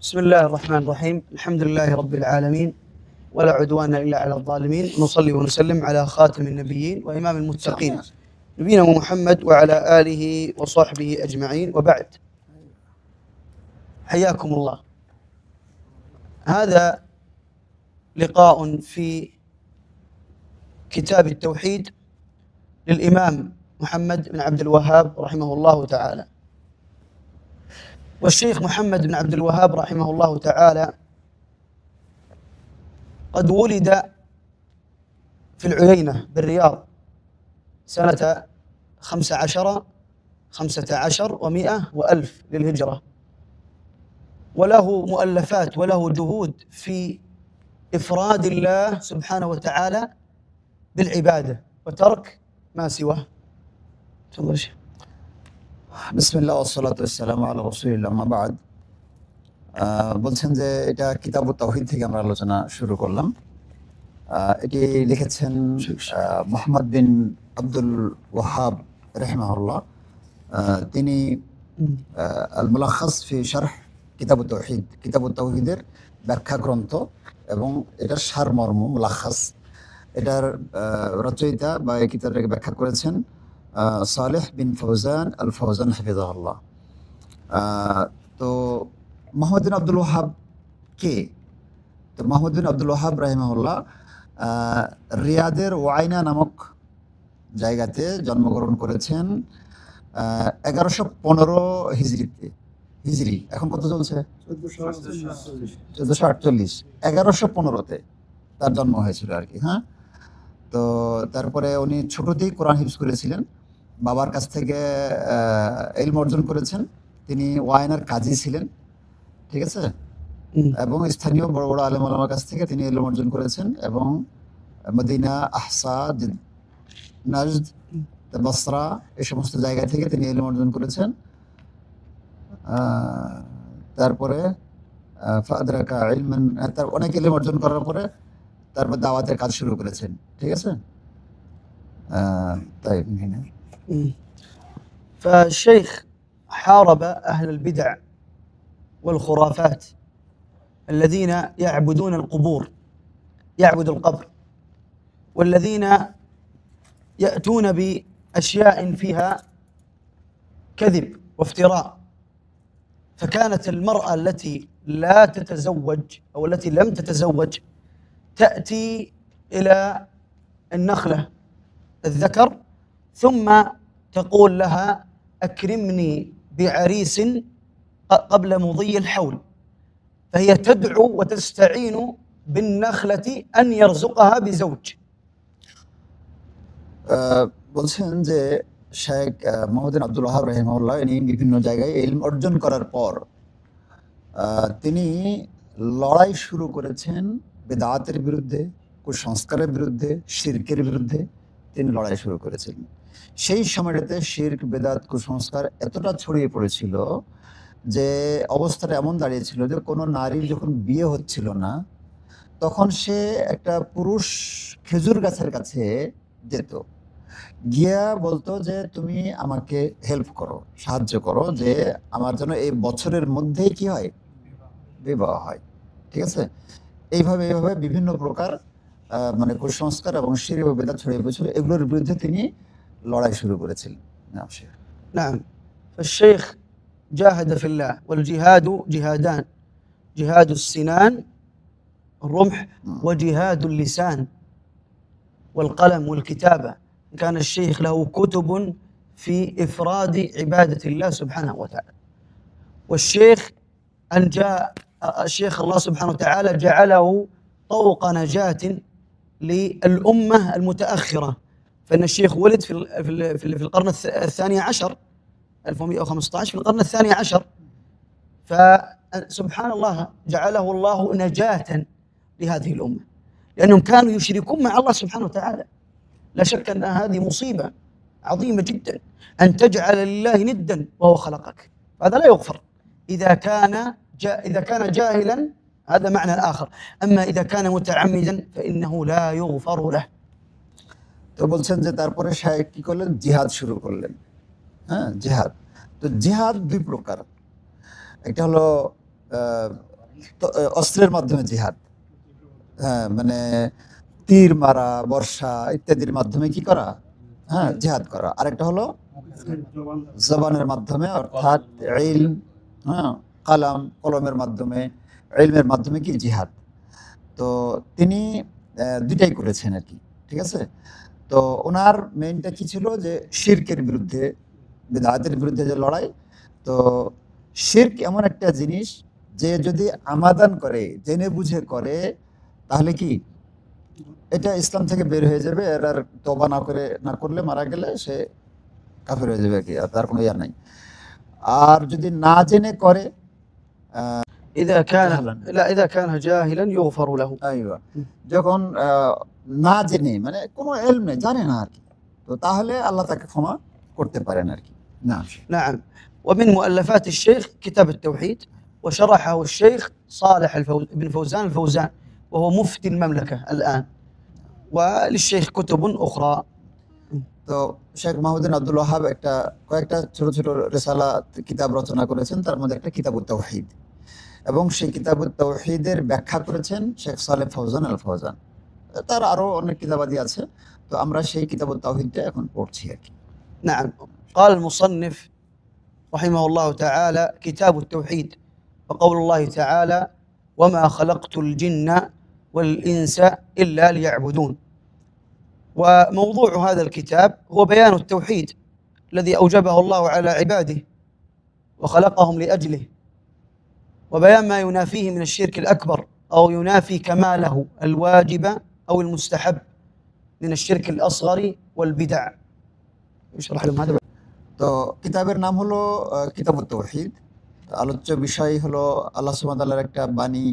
بسم الله الرحمن الرحيم. الحمد لله رب العالمين، ولا عدوان إلا على الظالمين. نصلي ونسلم على خاتم النبيين وإمام المتقين نبينا محمد وعلى آله وصحبه أجمعين، وبعد. حياكم الله. هذا لقاء في كتاب التوحيد للإمام محمد بن عبد الوهاب رحمه الله تعالى. والشيخ محمد بن عبد الوهاب رحمه الله تعالى قد ولد في العيينة بالرياض سنة 15 و100 وألف للهجرة، وله مؤلفات وله جهود في إفراد الله سبحانه وتعالى بالعبادة وترك ما سواه. تفضل شيخ. বিসমিল্লাহ ওয়াসসালাতু ওয়াসসালামু আলা রাসূলিল্লাহ আম্মা বা'দ। বলছেন যে এটা কিতাবুত তাওহীদ থেকে আমরা আলোচনা শুরু করলাম। এটি লিখেছেন মুহাম্মদ বিন আব্দুল ওয়াহাব রাহিমাহুল্লাহ। তিনি আল মুলাখাস ফি শারহ কিতাবুত তাওহীদ, কিতাবুত তাওহীদের ব্যাখ্যা গ্রন্থ এবং এটার সারমর্ম মুলাখাস, এটার রচয়িতা বা এই কিতাবটাকে ব্যাখ্যা করেছেন সালেহ বিন ফৌজান আল ফৌজান হাফিজাহুল্লাহ। তো মুহাম্মদ বিন আব্দুল ওয়াহাব কে? তো মুহাম্মদ বিন আব্দুল ওয়াহাব রাহিমাহুল্লাহ রিয়াদের ওয়াইনা নামক জায়গাতে জন্মগ্রহণ করেছেন 1115 হিজরি। এখন কত চলছে? 1448। 1115-তে তার জন্ম হয়েছিল আর কি। হ্যাঁ, তো তারপরে উনি ছোটতেই কোরআন হিফজ করেছিলেন, বাবার কাছ থেকে ইলম অর্জন করেছেন। তিনি ওয়াইনার কাজী ছিলেন, ঠিক আছে, এবং স্থানীয় বড় বড় আলেম ওলামার কাছ থেকে তিনি ইলম অর্জন করেছেন এবং মদিনা, আহসা, নাজদ, বসরা এই সমস্ত জায়গা থেকে তিনি ইলম অর্জন করেছেন। তারপরে ফাদরাকা ইলমান, তার অনেক ইলম অর্জন করার পরে তারপর দাওয়াতের কাজ শুরু করেছেন, ঠিক আছে। তাই فالشيخ حارب أهل البدع والخرافات الذين يعبدون القبور، يعبد القبر، والذين يأتون بأشياء فيها كذب وافتراء. فكانت المرأة التي لا تتزوج أو التي لم تتزوج تأتي إلى النخلة الذكر ثم تقول لها أكرمني بعريس قبل مضي الحول، فهي تدعو وتستعين بالنخلة أن يرزقها بزوج. বলছেন যে শেখ মুহাম্মদ বিন আব্দুল ওয়াহাব রাহিমাহুল্লাহ ইনি বিভিন্ন জায়গায় ইলম অর্জন করার পর তিনি লড়াই শুরু করেছেন বিদআতের বিরুদ্ধে, কুসংস্কারের বিরুদ্ধে, শিরকের বিরুদ্ধে তিনি লড়াই শুরু করেছিলেন। সেই সময়টাতে শিরক, বেদাত, কুসংস্কার এতটা ছড়িয়ে পড়েছিল যে অবস্থাটা এমন দাঁড়িয়েছিল যে কোনো নারীর যখন বিয়ে হচ্ছিল না তখন সে একটা পুরুষ খেজুর গাছের কাছে যেত, গিয়া বলতো যে তুমি আমাকে হেল্প করো, সাহায্য করো, যে আমার যেন এই বছরের মধ্যেই কি হয়, বিবাহ হয়, ঠিক আছে। এইভাবে বিভিন্ন প্রকার মানে কুসংস্কার এবং শিরক ও বিদআত ছড়িয়ে পড়েছিল, এগুলোর বিরুদ্ধে তিনি লড়াই শুরু করেছিলেন। نعم، فالشيخ جاهد في الله، والجهاد جهادان: جهاد السنان الرمح، وجهاد اللسان والقلم والكتابة. كان الشيخ له كتب في إفراد عبادة الله سبحانه وتعالى. والشيخ أن جاء الشيخ الله سبحانه وتعالى جعله طوق نجاة للأمة المتأخرة، فإن الشيخ ولد في القرن الثاني عشر 1115، في القرن الثاني عشر، فسبحان الله جعله الله نجاة لهذه الأمة، لأنهم كانوا يشركون مع الله سبحانه وتعالى. لا شك أن هذه مصيبة عظيمة جدا، أن تجعل لله ندا وهو خلقك، هذا لا يغفر. إذا كان جاهلا هذا معنى آخر، أما إذا كان متعمدا فإنه لا يغفر له. তো বলছেন যে তারপরে শায়েখ কি করলেন, জিহাদ শুরু করলেন। হ্যাঁ, জিহাদ। তো জিহাদ দুই প্রকার, একটা হলো তো অস্ত্রের মাধ্যমে জিহাদ, হ্যাঁ, মানে তীর মারা, বর্ষা ইত্যাদির মাধ্যমে কি করা, হ্যাঁ, জিহাদ করা। আরেকটা হলো জবানের মাধ্যমে, অর্থাৎ ইলম, হ্যাঁ, কালাম, কলমের মাধ্যমে, ইলমের মাধ্যমে কি জিহাদ। তো তিনি দুইটাই করেছেন আর কি, ঠিক আছে। তো ওনার মেইনটা কি ছিল, যে শিরকের বিরুদ্ধে, বিদআতের বিরুদ্ধে যে লড়াই। তো শিরক এমন একটা জিনিস যে যদি আমাদান করে, জেনে বুঝে করে, তাহলে কি এটা ইসলাম থেকে বের হয়ে যাবে। এর আর তওবা না করলে, মারা গেলে সে কাফের হয়ে যাবে আর কি, আর তার কোনো ইয়া নাই। আর যদি না জেনে করে, إذا كان জাহালান, لا إذا كان جاهلا يغفر له. আইওয়া, যখন না জেনে, মানে কোনো ইলম নেই, জানে না আর কি, তো তাহলে আল্লাহ তাকে ক্ষমা করতে পারেন আর কি। না, نعم. ومن مؤلفات الشيخ كتاب التوحيد، وشرحه الشيخ صالح بن فوزان الفوزان، وهو مفتي المملكة الآن، وللشيخ كتب أخرى. তো শেখ মাহমুদ্দিন আব্দুল ওয়াহাব কয়েকটা ছোট ছোট রিসালা, কিতাব রচনা করেছেন, তার মধ্যে একটা কিতাবুত তাওহীদ, এবং সেই কিতাবুত তাওহীদের ব্যাখ্যা করেছেন শেখ সালেহ ফৌজান আল ফৌজান। তার আরো অনেক কিতাবাদি আছে, তো আমরা সেই কিতাবুত তাওহীদটা এখন পড়ছি আর কি। نعم. قال المصنف رحمه الله تعالى: كتاب التوحيد، وقول الله تعالى: وما خلقت الجن والإنس إلا ليعبدون. وموضوع هذا الكتاب هو بيان التوحيد الذي أوجبه الله على عباده وخلقهم لأجله، وبيان ما ينافيه من الشرك الأكبر أو ينافي كماله الواجب أو المستحب من الشرك الأصغر والبدع. يشرح لهم هذا. তো কিতাবের নাম হলো কিতাবুত তাওহীদ। আলোচ্য বিষয় হলো আল্লাহ সুবহানাহু ওয়া তাআলার একটা বাণী,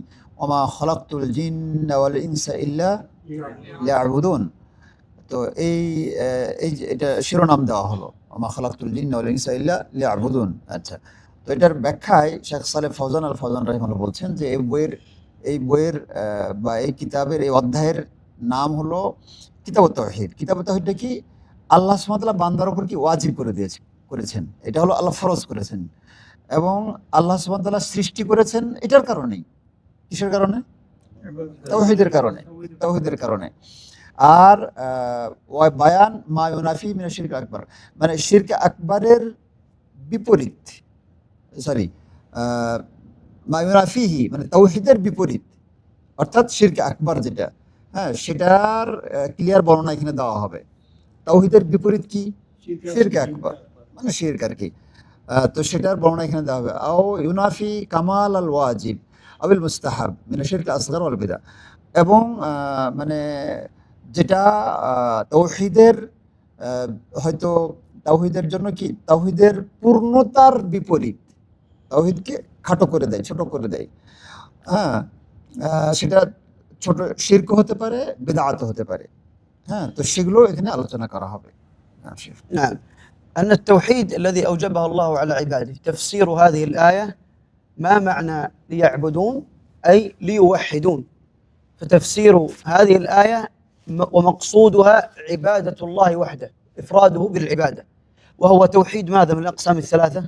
ওমা খলাকতুল জিন্না ওয়াল ইনসা ইল্লা লিয়াবুদুন। তো এটা শিরোনাম দেওয়া হলো, ওমা খলাকতুল জিন্না ওয়াল ইনসা ইল্লা লিয়াবুদুন। আচ্ছা, তো এটার ব্যাখ্যায় শেখ সালেহ ফৌজান আল ফৌজান রাহিমাহুল্লাহ বলছেন যে এই বইয়ের বা এই কিতাবের এই অধ্যায়ের নাম হলো কিতাবুত তাওহীদ। কিতাবুত তাওহীদটা কি, আল্লাহ সুবহানাহু ওয়া তাআলা বান্দার উপর কি ওয়াজিব করেছেন, এটা হলো আল্লাহ ফরজ করেছেন, এবং আল্লাহ সুবহানাহু ওয়া তাআলা সৃষ্টি করেছেন এটার কারণেই। কিসের কারণে? তাওহীদের কারণে। আর বায়ান মা ইউনাফি মিনাশ শিরক আকবার, মানে শিরক আকবরের বিপরীত, মা ইউনাফিহি মানে তাওহীদের বিপরীত, অর্থাৎ শিরক আকবর যেটা, হ্যাঁ, সেটার ক্লিয়ার বর্ণনা এখানে দেওয়া হবে। তাওহীদের বিপরীত কি? শিরক আকবর, মানে শিরক আর কি। তো সেটার বর্ণনা এখানে দেওয়া হবে। আও ইউনাফি কামাল আল ওয়াজিব আবিল মুস্তাহাব মিনা শিরক আসগর ওয়াল বিদআ, এবং মানে যেটা তাওহীদের হয়তো তাওহীদের জন্য কি, তাওহীদের পূর্ণতার বিপরীত, তাওহীদকে খাটো করে দেয়, ছোট করে দেয়, হ্যাঁ, সেটা ছোট শিরক হতে পারে, বিদআত হতে পারে, হ্যাঁ, তো সেগুলো এখানে আলোচনা করা হবে। نعم. أن التوحيد الذي أوجبه الله على عباده، تفسير هذه الآية: ما معنى ليعبدون؟ أي ليوحدون. فتفسير هذه الآية ومقصودها عبادة الله وحده، إفراده بالعبادة، وهو توحيد ماذا من الأقسام الثلاثة؟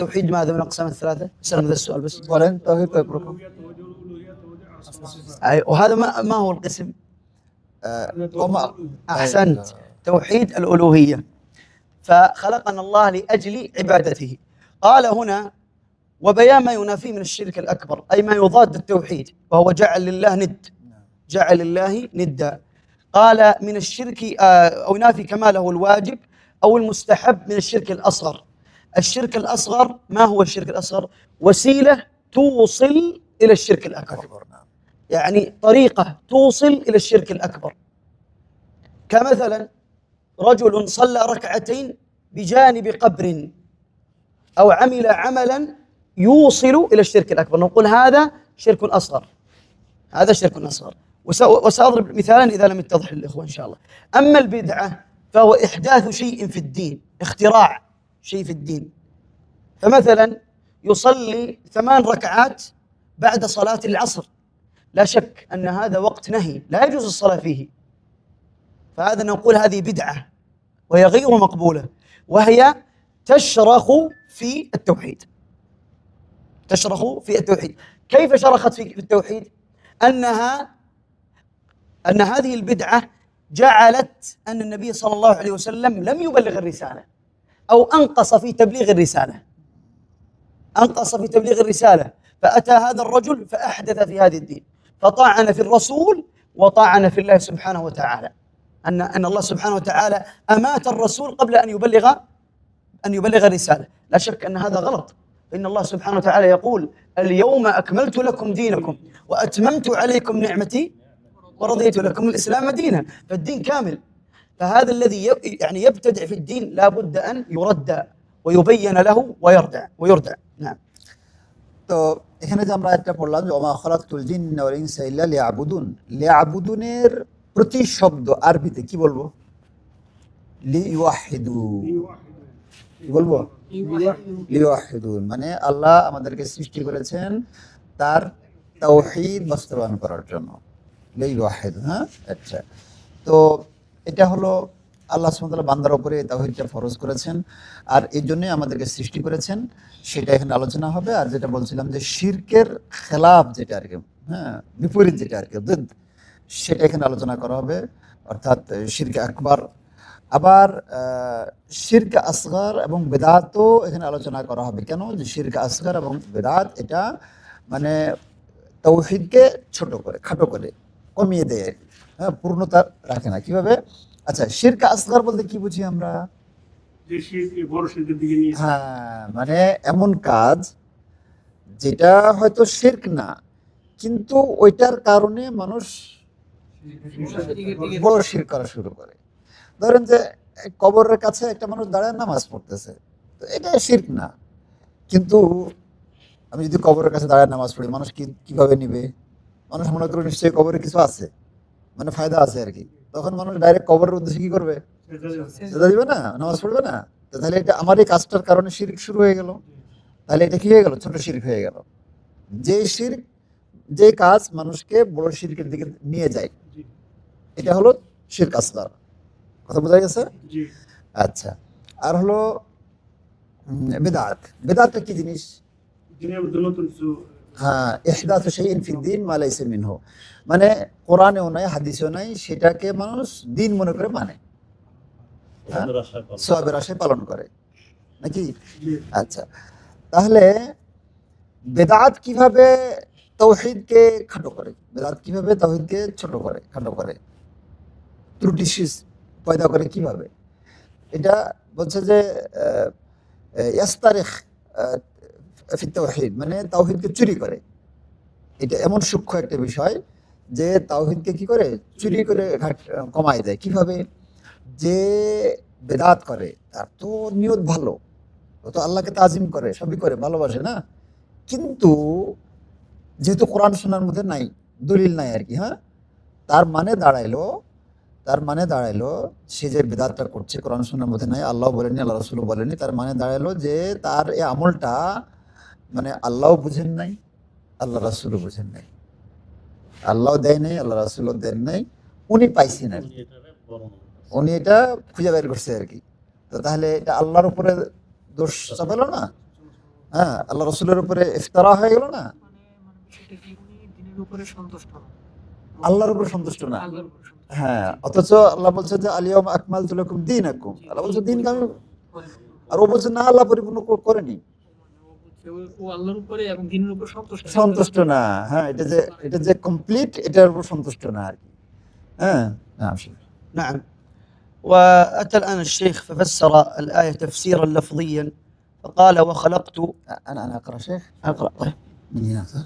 توحيد ماذا من الأقسام الثلاثة؟ اسأل هذا السؤال بس. وهذا ما هو القسم؟ أحسنت، توحيد الألوهية. فخلقنا الله لأجل عبادته. قال هنا: وبيان ما ينافيه من الشرك الأكبر، أي ما يضاد التوحيد، وهو جعل لله ند، جعل الله ندا. قال من الشرك أو ينافي كماله الواجب أو المستحب من الشرك الأصغر. الشرك الأصغر، ما هو الشرك الأصغر؟ وسيلة توصل إلى الشرك الأكبر، يعني طريقة توصل إلى الشرك الأكبر. كمثلا رجل صلى ركعتين بجانب قبر أو عمل عملا يوصل إلى الشرك الأكبر، نقول هذا شرك أصغر، هذا شرك أصغر. وسأضرب مثالا إذا لم يتضح للإخوة إن شاء الله. أما البدعة فهو إحداث شيء في الدين، اختراع شيء في الدين. فمثلا يصلي 8 ركعات بعد صلاة العصر، لا شك أن هذا وقت نهي لا يجوز الصلاة فيه، فهذا نقول هذه بدعة وهي غير مقبولة، وهي تشرخ في التوحيد، تشرخ في التوحيد. كيف شرخت في التوحيد؟ أن هذه البدعة جعلت أن النبي صلى الله عليه وسلم لم يبلغ الرسالة، أو أنقص في تبليغ الرسالة، أنقص في تبليغ الرسالة. فأتى هذا الرجل فأحدث في هذا الدين، فطعن في الرسول وطعن في الله سبحانه وتعالى، أن الله سبحانه وتعالى أمات الرسول قبل أن يبلغ الرسالة. لا شك أن هذا غلط، فإن الله سبحانه وتعالى يقول: اليوم أكملت لكم دينكم وأتممت عليكم نعمتي ورضيت لكم الإسلام دينا. فالدين كامل. فهذا الذي يعني يبتدع في الدين لا بد أن يرد ويبين له ويردع. نعم. তো এখানে যে আমরা একটা পড়লাম যে ওমা খালাকতুল জিন্না ওয়াল ইনসা ইল্লা লিয়াবুদুন, লিয়াবুদুনের প্রতিশব্দ আরবিতে কি বলবো? লিওয়াহিদু। কি বলবো? লিওয়াহিদুন মানে আল্লাহ আমাদেরকে সৃষ্টি করেছেন তার তাওহীদ বাস্তবায়ন করার জন্য। লিওয়াহিদু, হ্যাঁ, আচ্ছা। তো এটা হলো আল্লাহ সুবহানাহু ওয়া তাআলা বান্দার উপরে তাওহীদটা ফরজ করেছেন, আর এই জন্যই আমাদেরকে সৃষ্টি করেছেন, সেটা এখানে আলোচনা হবে। আর যেটা বলছিলাম যে শিরকের খেলাফ যেটা আর কি, হ্যাঁ, বিপরীত যেটা আর কি, সেটা এখানে আলোচনা করা হবে, অর্থাৎ শিরকে আকবার। আবার শিরকে আসগার এবং বেদাতও এখানে আলোচনা করা হবে। কেন? যে শিরকে আসগার এবং বেদাত এটা মানে তাওহীদকে ছোট করে, খাটো করে, কমিয়ে দেয়, হ্যাঁ, পূর্ণতা রাখে না। কিভাবে? আচ্ছা, শিরকে আসগার বলতে কি বুঝি আমরা? হ্যাঁ, মানে এমন কাজ যেটা হয়তো শিরক না, কিন্তু ওইটার কারণে মানুষ বড় শিরক করা শুরু করে। ধরেন যে কবরের কাছে একটা মানুষ দাঁড়ায় নামাজ পড়তেছে, তো এটা শিরক না, কিন্তু আমি যদি কবরের কাছে দাঁড়ায় নামাজ পড়ি, মানুষ কিভাবে নিবে? মানুষ মনে করে নিশ্চয়ই কবরে কিছু আছে, মানে ফায়দা আছে আর কি। তখন মানুষ ডাইরেক্ট কবরের উদ্দেশ্যে কি করবে? সেজদা দিবে না, নামাজ পড়বে না। তো তাহলে এটা আমার এই কাজটার কারণে শিরক শুরু হয়ে গেল। তাহলে এটা কি হয়ে গেল? ছোট শিরক হয়ে গেল। যে কাজ মানুষকে বড় শিরকের দিকে নিয়ে যায়, এটা হলো শিরক আসগার। কথা বোঝা গেছে? আচ্ছা, আর হলো বিদআত। বিদআতটা কি জিনিস? হ্যাঁ, ইহদাসু শাইইন ফিদ-দীন মা লাইসা মিনহু, মানে কোরআনেও নাই, হাদিসেও নাই, সেটাকে মানুষ দিন মনে করে মানে, সওয়াবের আশায় পালন করে নাকি? আচ্ছা, তাহলে বেদাত কিভাবে তাওহীদকে খাটো করে? বেদাত কিভাবে তাওহীদকে ছোট করে, খাটো করে, ত্রুটি পয়দা করে কিভাবে? এটা বলছে যে ইয়াস্তারিখ ফি তাওহীদ, মানে তাওহীদকে চুরি করে। এটা এমন সূক্ষ্ম একটা বিষয় যে তাওহীদকে কি করে? চুরি করে কমায় দেয়। কিভাবে? যে বেদাত করে তার তো নিয়ত ভালো, ও তো আল্লাহকে তাজিম করে, সবই করে, ভালোবাসে না, কিন্তু যেহেতু কোরআন সুন্নাহর মধ্যে নাই, দলিল নাই আর কি, হ্যাঁ, তার মানে দাঁড়াইলো সে যে বেদাতটা করছে কোরআন সুন্নাহর মধ্যে নাই, আল্লাহ বলেনি, আল্লাহ রাসূল বলেনি, তার মানে দাঁড়াইলো যে তার এই আমলটা মানে আল্লাহও বুঝেন নাই, আল্লাহ রাসূলও বুঝেন নাই, আল্লাহও দেয় নাই, আল্লাহ রাসূলও দেন নাই, উনি পাইছেন আর কি, উনি এটা খুঁজে বের করছে আর কি। তো তাহলে এটা আল্লাহর উপরে দোষ চাপালো না? হ্যাঁ, আল্লাহ রাসূলের উপরে ইফতারা হয়ে গেল না? আল্লাহর উপরে সন্তুষ্ট না। হ্যাঁ, অথচ আল্লাহ বলছে যে আল-ইয়াওমা আকমালতু লাকুম দীনাকুম, আল্লাহ বলছে দিনকে আমি, আর ও বলছে না আল্লাহ পরিপূর্ণ করেনি, ও আল্লাহর উপরে এবং দ্বীনের উপর সন্তুষ্ট না। হ্যাঁ, এটা যে কমপ্লিট, এটার উপর সন্তুষ্ট না আর কি। হ্যাঁ, نعم. وأتى الآن الشيخ ففسر الآية تفسيرا لفظيا فقال وخلقت. أنا أقرأ شيخ؟ أقرأ. طيب من هنا صح؟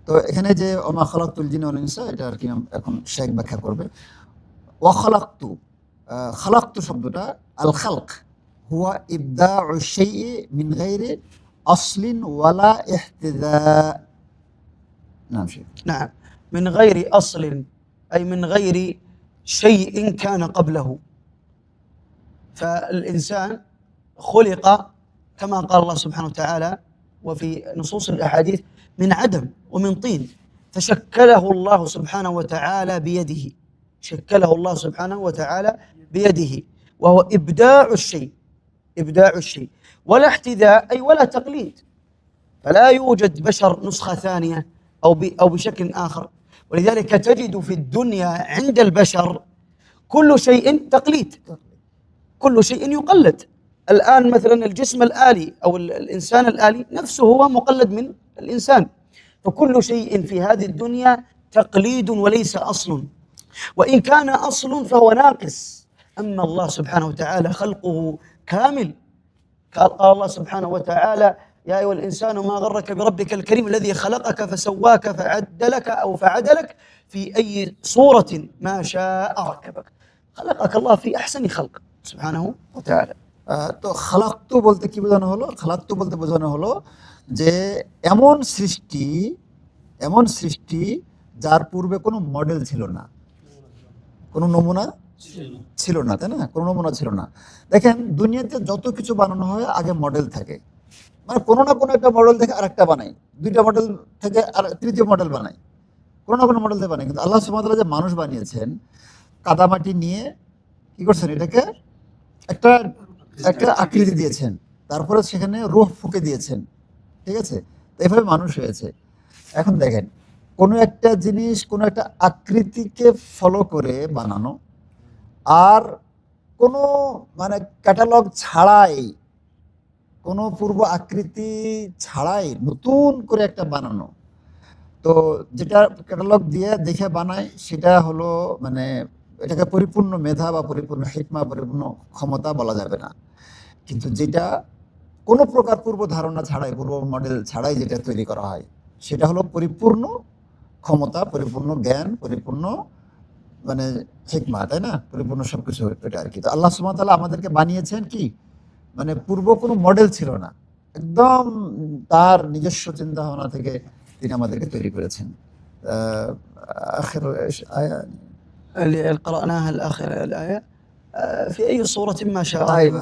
তো এখানে যে ওমা খালাকতুল জিন্না ওয়াল ইনসা, এটা আর কি এখন শেখ ব্যাখ্যা করবে। ওয়া খালাকতু, খালাকতু শব্দটা আল খালক হুয়া ইবদাউ শাইই মিন গায়রি আসলিন ওয়ালা ইহতিদা। নাম শেখ। نعم، من غير أصل أي من غير شيء كان قبله. فالإنسان خلق كما قال الله سبحانه وتعالى وفي نصوص الأحاديث من عدم ومن طين، فشكله الله سبحانه وتعالى بيده، شكله الله سبحانه وتعالى بيده، وهو إبداع الشيء، إبداع الشيء ولا احتذاء أي ولا تقليد. فلا يوجد بشر نسخة ثانية أو بشكل آخر. ولذلك تجد في الدنيا عند البشر كل شيء تقليد، كل شيء يقلد. الآن مثلا الجسم الآلي أو الإنسان الآلي نفسه هو مقلد من الإنسان، فكل شيء في هذه الدنيا تقليد وليس أصل، وإن كان أصل فهو ناقص. أما الله سبحانه وتعالى خلقه كامل. قال الله سبحانه وتعالى: يا أيها الإنسان ما غرك بربك الكريم الذي خلقك فسواك فعدلك أو فعدلك في أي صورة ما شاء ركبك. خلقك الله في أحسن خلق سبحانه وتعالى. তো খালাক্তু বলতে কি বোঝানো হলো? খালাক্তু বলতে বোঝানো হলো যে এমন সৃষ্টি যার পূর্বে কোনো মডেল ছিল না, কোনো নমুনা ছিল না, তাই না? কোনো নমুনা ছিল না। দেখেন দুনিয়াতে যত কিছু বানানো হয় আগে মডেল থাকে, মানে কোনো না কোনো একটা মডেল থেকে আরেকটা বানাই, দুইটা মডেল থেকে আর তৃতীয় মডেল বানাই, কোনো না কোনো মডেল থেকে বানাই। কিন্তু আল্লাহ সুবহানাহু ওয়া তাআলা যে মানুষ বানিয়েছেন, কাদামাটি নিয়ে কি করছেন, এটাকে একটা একটা আকৃতি দিয়েছেন, তারপরে সেখানে রূহ ফুঁকে দিয়েছেন, ঠিক আছে? তো এভাবে মানুষ হয়েছে। এখন দেখেন কোনো একটা জিনিস কোনো একটা আকৃতিকে ফলো করে বানানো, আর কোনো মানে ক্যাটালগ ছাড়াই, কোনো পূর্ব আকৃতি ছাড়াই নতুন করে একটা বানানো, তো যেটা ক্যাটালগ দিয়ে দেখে বানায় সেটা হলো মানে এটাকে পরিপূর্ণ মেধা বা পরিপূর্ণ হিকমা, পরিপূর্ণ ক্ষমতা বলা যাবে না। কিন্তু যেটা কোনো প্রকার পূর্ব ধারণা ছাড়াই, পূর্ব মডেল ছাড়াই যেটা তৈরি করা হয় সেটা হলো পরিপূর্ণ ক্ষমতা, পরিপূর্ণ জ্ঞান, পরিপূর্ণ মানে হিকমা, তাই না? পরিপূর্ণ সবকিছু এটা আর কি। তো আল্লাহ সুবহানাহু ওয়া তাআলা আমাদেরকে বানিয়েছেন কি, মানে পূর্ব কোনো মডেল ছিল না, একদম তার নিজস্ব চিন্তা ভাবনা থেকে তিনি আমাদেরকে তৈরি করেছেন। আখির আয়া اللي قرأناها الآخر الآية في أي صورة ما شاء. طيب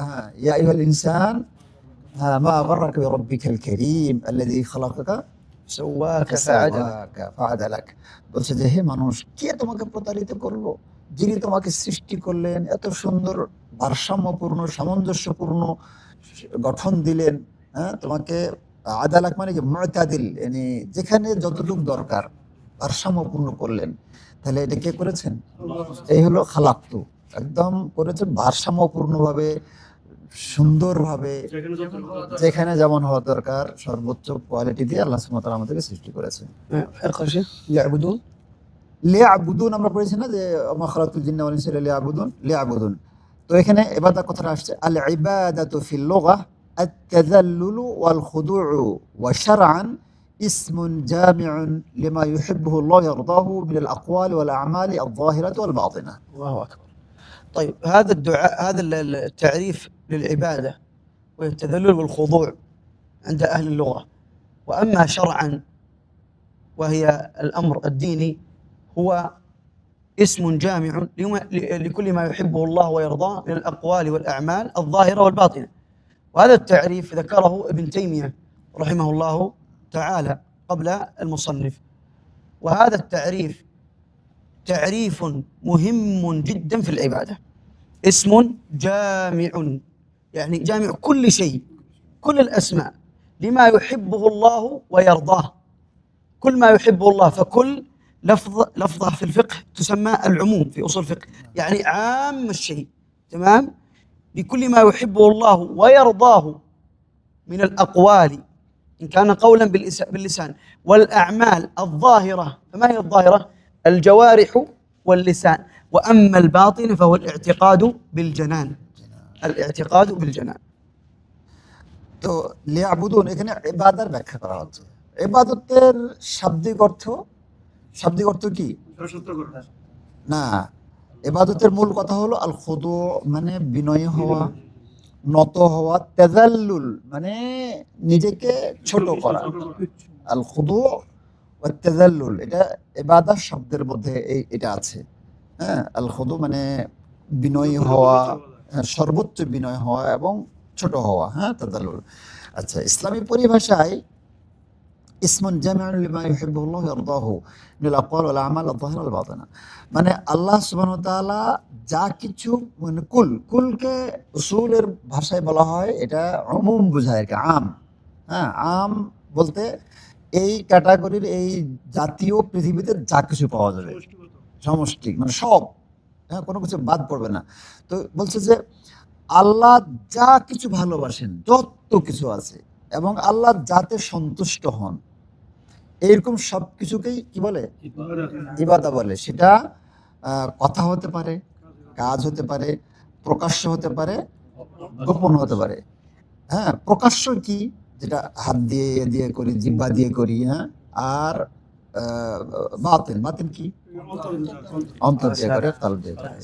يا أيها الإنسان ما غرك بربك الكريم الذي خلقك سواك فعدلك। বলছে যে হে মানুষ, কে তোমাকে প্রতারিত করলো, যিনি তোমাকে সৃষ্টি করলেন, এত সুন্দর ভারসাম্যপূর্ণ সামঞ্জস্যপূর্ণ গঠন দিলেন, হ্যাঁ তোমাকে আদালাক মানে কি মুতাদিল, মানে যেখানে যতটুকু দরকার ভারসাম্যপূর্ণ করলেন। তাহলে এটা কে করেছেন? এই হলো খালাক্তু, একদম করেছেন ভারসাম্যপূর্ণভাবে, সুন্দরভাবে, যেখানে যেমন হওয়া দরকার সর্বোচ্চ কোয়ালিটি দিয়ে আল্লাহ সুবহানাহু ওয়া তাআলা আমাদেরকে সৃষ্টি করেছেন। লিয়াবুদুন আমরা পড়েছি না যে মা খালাকতুল জিন্না ওয়াল ইনসা ইল্লা লিয়াবুদুন, লিয়াবুদুন। তো এখানে ইবাদত কথাটা আসছে আল ইবাদাতু ফিল লুগা আত-তাযাল্লুলু ওয়াল খুদু'ু ওয়া শারআন ইসমুন জামিউন লিমা ইউহিব্বুহু আল্লাহু ওয়া ইয়ারদাহু মিনাল আকওয়ালি ওয়াল আ'মালি আয-যাহিরাতি ওয়াল বাতিনা। الله أكبر. طيب هذا الدعاء، هذا التعريف للعبادة والتذلل والخضوع عند أهل اللغة. وأما شرعا وهي الأمر الديني، هو اسم جامع لكل ما يحبه الله ويرضاه من الأقوال والأعمال الظاهرة والباطنة. وهذا التعريف ذكره ابن تيمية رحمه الله تعالى قبل المصنف. وهذا التعريف تعريف مهم جدا في العبادة. اسم جامع، يعني جامع كل شيء، كل الأسماء لما يحبه الله ويرضاه، كل ما يحبه الله. فكل لفظة في الفقه تسمى العموم في أصول الفقه، يعني عام الشيء، تمام؟ لكل ما يحبه الله ويرضاه من الأقوال إن كان قولا باللسان، والأعمال الظاهرة. فما هي الظاهرة؟ الجوارح واللسان. وأما الباطن فهو الاعتقاد بالجنان، الاعتقاد بالجنان. তো লিয়াবুদুন এখানে ইবাদার ব্যাখ্যা করা হচ্ছে। ইবাদতের শাব্দিক অর্থ কি? না, ইবাদতের মূল কথা হলো আল খুদু, মানে বিনয়ী হওয়া, নত হওয়া, তাযাল্লুল মানে নিজেকে ছোট করা। আল খুদু ওয়া তাযাল্লুল এটা ইবাদত শব্দের মধ্যে এটা আছে। হ্যাঁ, আল খুদু মানে বিনয়ী হওয়া, সর্বোচ্চ বিনয় হওয়া এবং ছোট হওয়া, হ্যাঁ তাযাল্লুল। আচ্ছা, ইসলামী পরিভাষায় ইসমুন জামিউন লিমা ইউহিব্বুহু আল্লাহু ওয়া ইয়ারদাহু মিনাল আকওয়াল ওয়াল আমাল আয-যাহিরা ওয়াল বাতিনা। মানে আল্লাহ সুবহানাহু ওয়া তাআলা যা কিছু, মানে কুলকে উসুলের ভাষায় বলা হয় এটা উমুম বোঝায়, আম। হ্যাঁ, আম বলতে এই ক্যাটাগরির এই জাতীয় পৃথিবীতে যা কিছু পাওয়া যাবে, সমষ্টি মানে সব, হ্যাঁ, কোনো কিছু বাদ পড়বে না। তো বলছে যে আল্লাহ যা কিছু ভালোবাসেন, যত কিছু আছে, এবং আল্লাহ যাতে সন্তুষ্ট হন, এইরকম সব কিছুকেই কি বলে? ইবাদা বলে। সেটা কথা হতে পারে, কাজ হতে পারে, প্রকাশ্য হতে পারে, গোপন হতে পারে। হ্যাঁ, প্রকাশ্য কি? যেটা হাত দিয়ে দিয়ে করি, জিহ্বা দিয়ে করি, হ্যাঁ। আর বাতিন, বাতিন কি? অন্তর দিয়ে করে, কলব দিয়ে করে।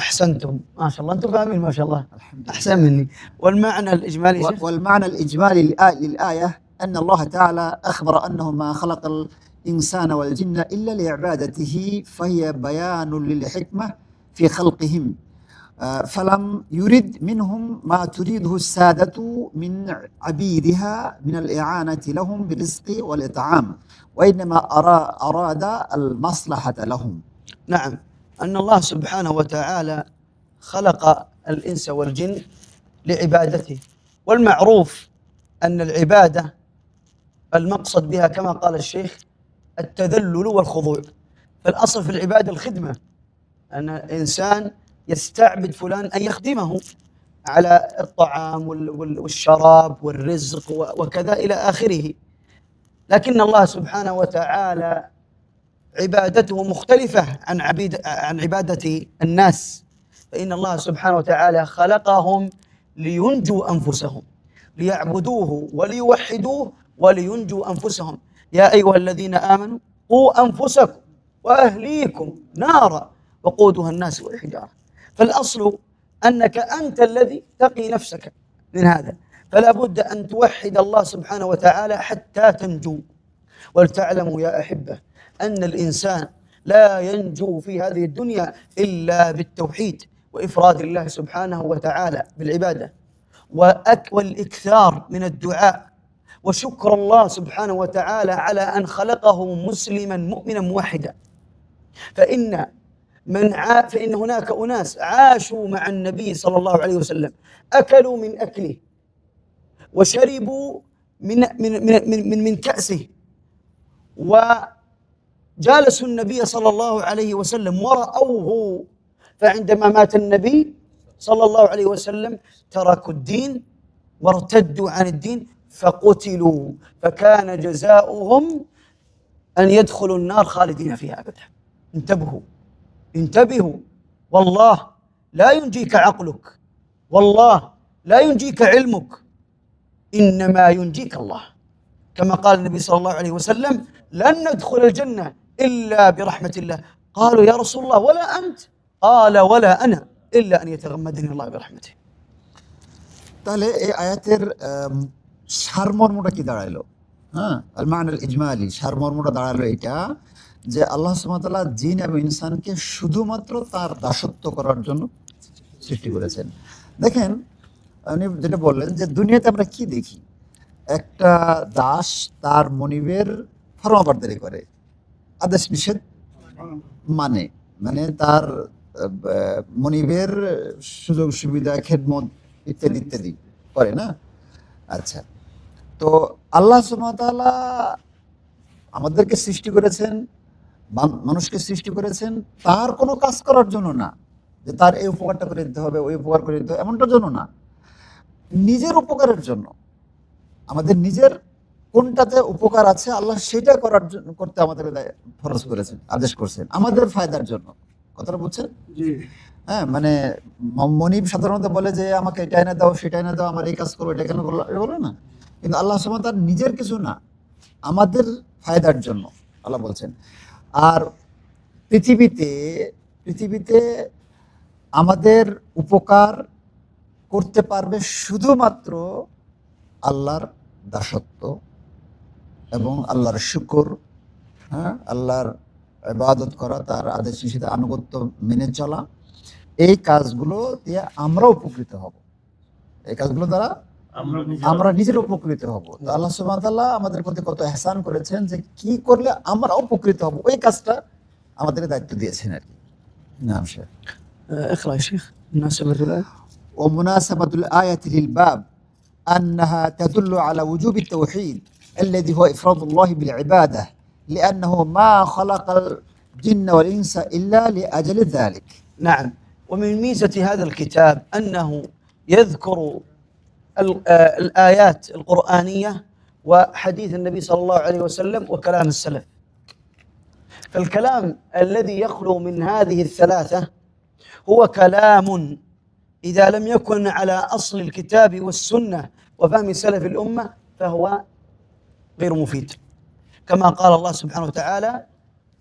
أحسنتم ما شاء الله، أنتم فاهمين ما شاء الله الحمد أحسن مني. والمعنى الإجمالي شيخ؟ والمعنى الإجمالي للآية أن الله تعالى أخبر أنه ما خلق الإنسان والجن إلا لعبادته، فهي بيان للحكمة في خلقهم، فلم يرد منهم ما تريده السادة من عبيدها من الإعانة لهم بالرزق والإطعام، وإنما أراد المصلحة لهم. نعم، أن الله سبحانه وتعالى خلق الإنس والجن لعبادته، والمعروف أن العبادة المقصد بها كما قال الشيخ التذلل والخضوع. فالأصل في العبادة الخدمة، أن الإنسان يستعبد فلان أن يخدمه على الطعام والشراب والرزق وكذا إلى آخره. لكن الله سبحانه وتعالى عبادته مختلفة عن عبادة الناس، فإن الله سبحانه وتعالى خلقهم لينجوا أنفسهم، ليعبدوه وليوحدوه ولينجوا أنفسهم. يا أيها الذين آمنوا قوا أنفسكم وأهليكم نارا وقودها الناس والحجارة. فالأصل أنك أنت الذي تقي نفسك من هذا، فلا بد أن توحد الله سبحانه وتعالى حتى تنجو. ولتعلموا يا أحبة أن الإنسان لا ينجو في هذه الدنيا إلا بالتوحيد وإفراد الله سبحانه وتعالى بالعبادة، والإكثار من الدعاء وشكر الله سبحانه وتعالى على أن خلقه مسلما مؤمنا موحدا. فإن هناك أناس عاشوا مع النبي صلى الله عليه وسلم، أكلوا من أكله وشربوا من كأسه، وجالسوا النبي صلى الله عليه وسلم ورأوه، فعندما مات النبي صلى الله عليه وسلم تركوا الدين وارتدوا عن الدين فقتلوا، فكان جزاؤهم أن يدخلوا النار خالدين فيها أبدا. انتبهوا، والله لا ينجيك عقلك، والله لا ينجيك علمك، إنما ينجيك الله، كما قال النبي صلى الله عليه وسلم لن ندخل الجنة إلا برحمة الله. قالوا يا رسول الله ولا أنت؟ قال ولا أنا إلا أن يتغمدني الله برحمته. তাহলে এই আয়াতের সারমর্মটা কি দাঁড়াইলো? হ্যাঁ, আল মা'নাল ইজমালি, সারমর্মটা দাঁড়ালো এটা যে আল্লাহ সুবহানাহু ওয়া তাআলা জিন এবং ইনসানকে শুধুমাত্র তার দাসত্ব করার জন্য সৃষ্টি করেছেন। দেখেন, উনি যেটা বললেন যে দুনিয়াতে আমরা কি দেখি? একটা দাস তার মনিবের ফরমাবরদারি করে, আদেশ নিষেধ মানে তার মনিবের সুযোগ সুবিধা, খেদমত ইত্যাদি ইত্যাদি করে না? আচ্ছা, তো আল্লাহ সুবহানাহু ওয়া তাআলা আমাদেরকে সৃষ্টি করেছেন, মানুষকে সৃষ্টি করেছেন তার কোনো কাজ করার জন্য না, যে তার এই উপকারটা করে দিতে হবে, ওই উপকার করে দিতে হবে, এমনটার জন্য না, নিজের উপকারের জন্য। আমাদের নিজের কোনটাতে উপকার আছে আল্লাহ সেটা করতে আমাদের ফরজ করেছেন, আদেশ করছেন, আমাদের ফায়দার জন্য। কথাটা বুঝছেন? হ্যাঁ, মানে মনিব সাধারণত বলে যে আমাকে এটা এনে দাও, সেটা এনে দাও, আমার এই কাজ করো, এটা কেন করলো, এটা বলে না। কিন্তু আল্লাহ সুবহানাহু ওয়া তাআলা তার নিজের কিছু না, আমাদের ফায়দার জন্য আল্লাহ বলছেন। আর পৃথিবীতে আমাদের উপকার করতে পারবে শুধুমাত্র আল্লাহর দাসত্ব এবং আল্লাহর শুকর, হ্যাঁ, আল্লাহর ইবাদত করা, তার আদেশ নিষেধ আনুগত্য মেনে চলা, এই কাজগুলো দিয়ে আমরা উপকৃত হব। এই কাজগুলো দ্বারা আমরা নিজের উপকৃত হব। তো আল্লাহ সুবহানাহু ওয়া তাআলা আমাদের প্রতি কত ইহসান করেছেন যে কি করলে আমরা উপকৃত হব, ওই কাজটা আমাদের দায়িত্ব দিয়েছেন আর কি। নাম শেখ اقرأ يا شيخ مناسبة الآية. ومناسبة الآية للباب أنها تدل على وجوب التوحيد الذي هو إفراد الله بالعبادة لأنه ما خلق الجن والإنس إلا لأجل ذلك. نعم. ومن ميزة هذا الكتاب أنه يذكر الآيات القرآنية وحديث النبي صلى الله عليه وسلم وكلام السلف. فالكلام الذي يخلو من هذه الثلاثة هو كلام إذا لم يكن على أصل الكتاب والسنة وفهم سلف الأمة فهو غير مفيد، كما قال الله سبحانه وتعالى: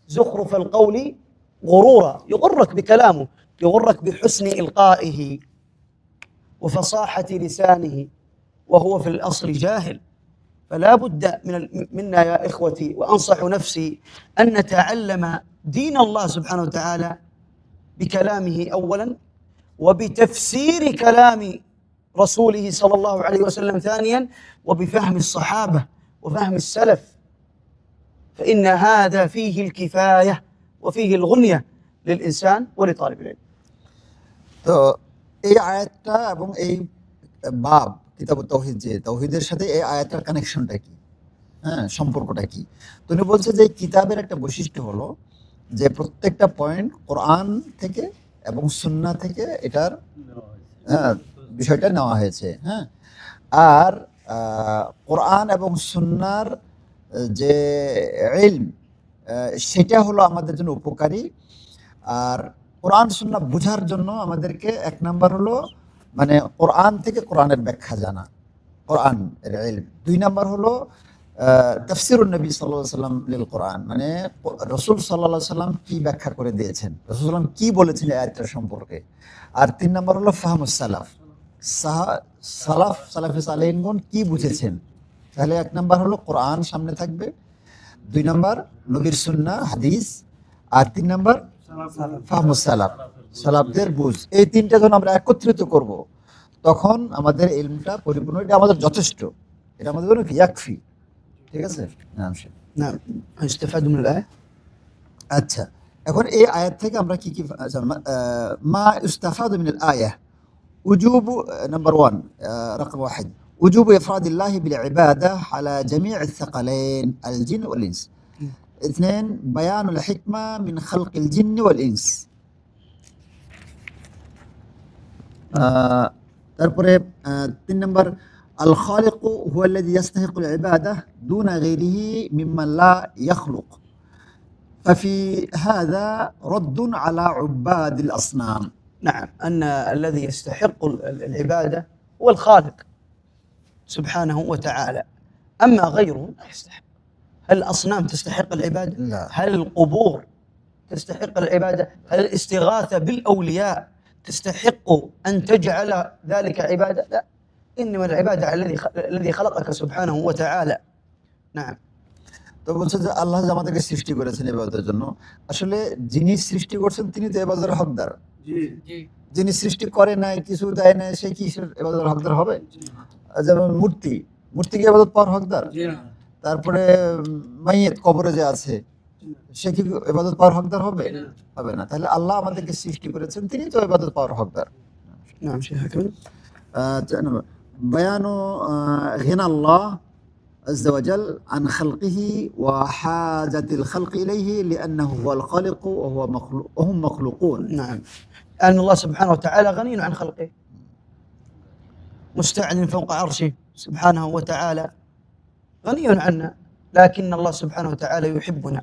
زخرف القول غرورا، يغرك بكلامه، يغرك بحسن إلقائه وفصاحة لسانه وهو في الأصل جاهل. فلا بد منا يا إخوتي، وأنصح نفسي، أن نتعلم دين الله سبحانه وتعالى بكلامه أولا، وبتفسير كلام رسوله صلى الله عليه وسلم ثانيا، وبفهم الصحابة وفهم السلف، فإن هذا فيه الكفاية وفيه الغنية للإنسان ولطالب العلم. তো এই আয়াতটা এবং এই বাব কিতাব তাওহীদ, যে তাওহীদের সাথে এই আয়াতটার কানেকশনটা কি, হ্যাঁ, সম্পর্কটা কি? তো উনি বলছে যে কিতাবের একটা বৈশিষ্ট্য হলো যে প্রত্যেকটা পয়েন্ট কোরআন থেকে এবং সুন্নাহ থেকে এটার বিষয়টা নেওয়া হয়েছে, হ্যাঁ। আর কোরআন এবং সুন্নাহর যে ইলম সেটা হলো আমাদের জন্য উপকারী। আর কোরআন সুন্নাহ বোঝার জন্য আমাদেরকে এক নাম্বার হলো মানে কোরআন থেকে কোরআনের ব্যাখ্যা জানা, কোরআন এর ইলম। দুই নাম্বার হলো তাফসিরুন নবী সাল্লাল্লাহু আলাইহি ওয়াসাল্লাম লিল কোরআন, মানে রাসূল সাল্লাল্লাহু আলাইহি ওয়াসাল্লাম কি ব্যাখ্যা করে দিয়েছেন, রাসূল সাল্লাল্লাহু আলাইহি ওয়াসাল্লাম কি বলেছেন এই আয়াতটার সম্পর্কে। আর তিন নাম্বার হলো ফাহমুস সালাফ, সালাফে সালেহিনগণ কি বুঝেছেন। তাহলে এক নাম্বার হলো কোরআন সামনে থাকবে, দুই নাম্বার নবীর সুন্নাহ হাদিস, আর তিন নাম্বার ফাহমুস সালাফ, সালাফদের বুঝ। এই তিনটা যখন আমরা একত্রিত করব তখন আমাদের ইলমটা পরিপূর্ণ, এটা আমাদের যথেষ্ট, এটা আমাদের জন্য ইয়াকফি। ঠিক আছে? نعم. استفاد من الآية. আচ্ছা, এখন এই আয়াত থেকে আমরা কি কি মা ইস্তাফাদু মিনাল আয়াহ وجوب نمبر 1 رقم 1 وجوب إفراد الله بالعبادة على جميع الثقلين الجن والإنس. 2 بيان الحكمة من خلق الجن والإنس. তারপরে 3 নম্বর الخالق هو الذي يستحق العبادة دون غيره ممن لا يخلق، ففي هذا رد على عباد الأصنام. نعم، أن الذي يستحق العبادة هو الخالق سبحانه وتعالى، أما غيره لا يستحق. هل الأصنام تستحق العبادة؟ لا. هل القبور تستحق العبادة؟ هل الاستغاثة بالأولياء تستحق أن تجعل ذلك عبادة؟ لا، إنما العبادة على الذي خلقك سبحانه وتعالى. نعم. তো বলছে যে আল্লাহ আমাদেরকে সৃষ্টি করেছেন ইবাদতের জন্য। আসলে যিনি সৃষ্টি করছেন তিনি তো ইবাদতের হকদার। যিনি সৃষ্টি করে নাই, কিছু দেয় নাই, সে কি ইবাদতের হকদার হবে? যেমন মূর্তি কি ইবাদত পাওয়ার হকদার? তারপরে মাইয়েত কবরে যে আছে সে কি ইবাদত পাওয়ার হকদার হবে? হবে না। তাহলে আল্লাহ আমাদেরকে সৃষ্টি করেছেন, তিনি তো ইবাদত পাওয়ার হকদার। نعم شيخ أكمل. بيان غنى الله عز وجل عن خلقه وحاجة الخلق إليه لأنه هو الخالق وهم مخلوقون. نعم، أن الله سبحانه وتعالى غني عن خلقه، مستعل فوق عرشه سبحانه وتعالى، غني عنا، لكن الله سبحانه وتعالى يحبنا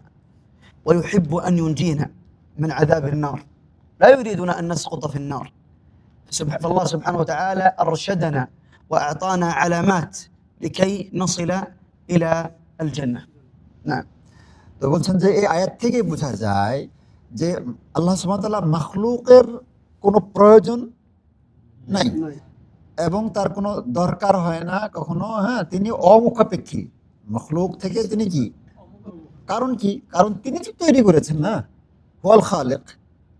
ويحب أن ينجينا من عذاب النار، لا يريدنا أن نسقط في النار. فالله سبحانه وتعالى أرشدنا وأعطانا علامات لكي نصل إلى الجنة. نعم. তো বলছেন যে এই আয়াত থেকে বোঝা যায় যে আল্লাহ সুবহানাহু ওয়া তাআলা মাখলুকের কোনো প্রয়োজন নাই এবং তার কোনো দরকার হয় না কখনো। হ্যাঁ, তিনি অমুখাপেক্ষী, মাখলুক থেকে তিনি কি, কারণ কি, কারণ তিনি তো তৈরি করেছেন না, হুয়াল খালিক,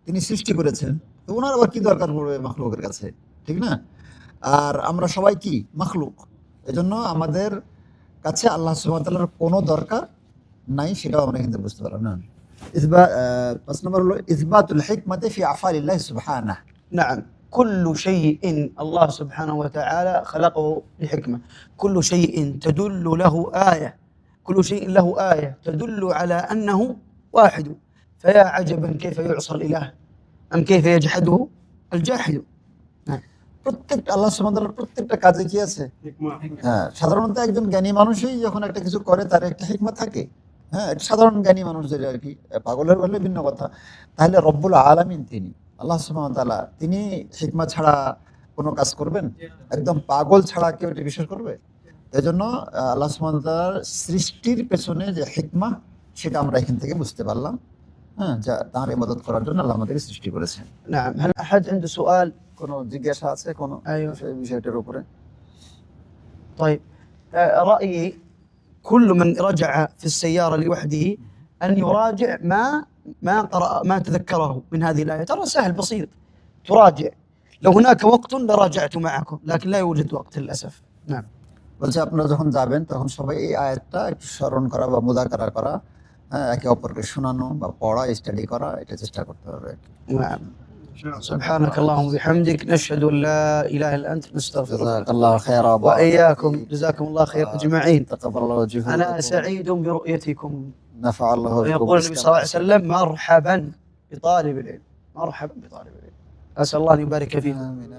তিনি সৃষ্টি করেছেন। তো ওনার আবার কি দরকার পড়বে মাখলুকের কাছে, ঠিক না? আর আমরা সবাই কি মাখলুক, এজন্য আমাদের কাছে আল্লাহ সুবহানাহু ওয়া তাআলার কোনো দরকার নাই, সেটাও আমরা কিন্তু বুঝতে পারলাম না। 5 নম্বর হলো ইসবাতুল হিকমাতি ফি আফআলিল্লাহ সুবহানাহু। نعم، كل شيء الله سبحانه وتعالى خلقه لحكمة، كل شيء تدل له آية كل شيء له آية تدل على أنه واحد، فيا عجبا كيف يعصى الإله أم كيف يجحده الجاحد. প্রত্যেকটা আল্লাহ সুবহানাহু ওয়া তাআলার প্রত্যেকটা কাজে কি আছে? হ্যাঁ, সাধারণত একজন জ্ঞানী মানুষই যখন একটা কিছু করে তার একটা হিকমত থাকে। হ্যাঁ, একটা সাধারণ জ্ঞানী মানুষ যেটা আর কি, পাগলের বললে ভিন্ন কথা। তাহলে রব্বুল আলামিন তিনি আল্লাহ সুবহানাহু ওয়া তাআলা তিনি হিকমত ছাড়া কোনো কাজ করবেন? একদম পাগল ছাড়া কেউ এটা বিশ্বাস করবে? এজন্য আল্লাহ সুবহানাহু ওয়া তাআলার সৃষ্টির পেছনে যে হিকমা সেটা আমরা এখান থেকে বুঝতে পারলাম। হ্যাঁ, যা তার ইবাদত করার জন্য আল্লাহ আমাদেরকে সৃষ্টি করেছেন। نعم. هل أحد عنده سؤال؟ কোনো জিজ্ঞাসা আছে কোনো أيوه. বিষয়টার উপরে? طيب، رأيي كل من رجع في السيارة لوحده أن يراجع ما قرأ ما تذكره من هذه الآية. ترى سهل بسيط، تراجع. لو هناك وقت لراجعت معكم، لكن لا يوجد وقت للأسف. نعم. বলছে আপনারা যখন যাবেন তখন সবাই এই আয়াতটা একটু স্মরণ করা বা মুযাকারা করা, হ্যাঁ, একে অপরকে শোনানো বা পড়া, স্টাডি করা, এটা চেষ্টা করতে হবে। نعم. سبحانك اللهم وبحمدك، نشهد أن لا إله إلا أنت، نستغفرك. জাযাকাল্লাহু খায়রা وإياكم، جزاكم الله خير أجمعين. তাকাব্বালাল্লাহু ওয়াজহুকুম। أنا سعيد برؤيتكم. নাফাআল্লাহু বিকুম। ويقول النبي صلى الله عليه وسلم: مرحبا بطالب العلم، مرحبا بطالب العلم. أسأل الله أن يبارك فيكم. آمين.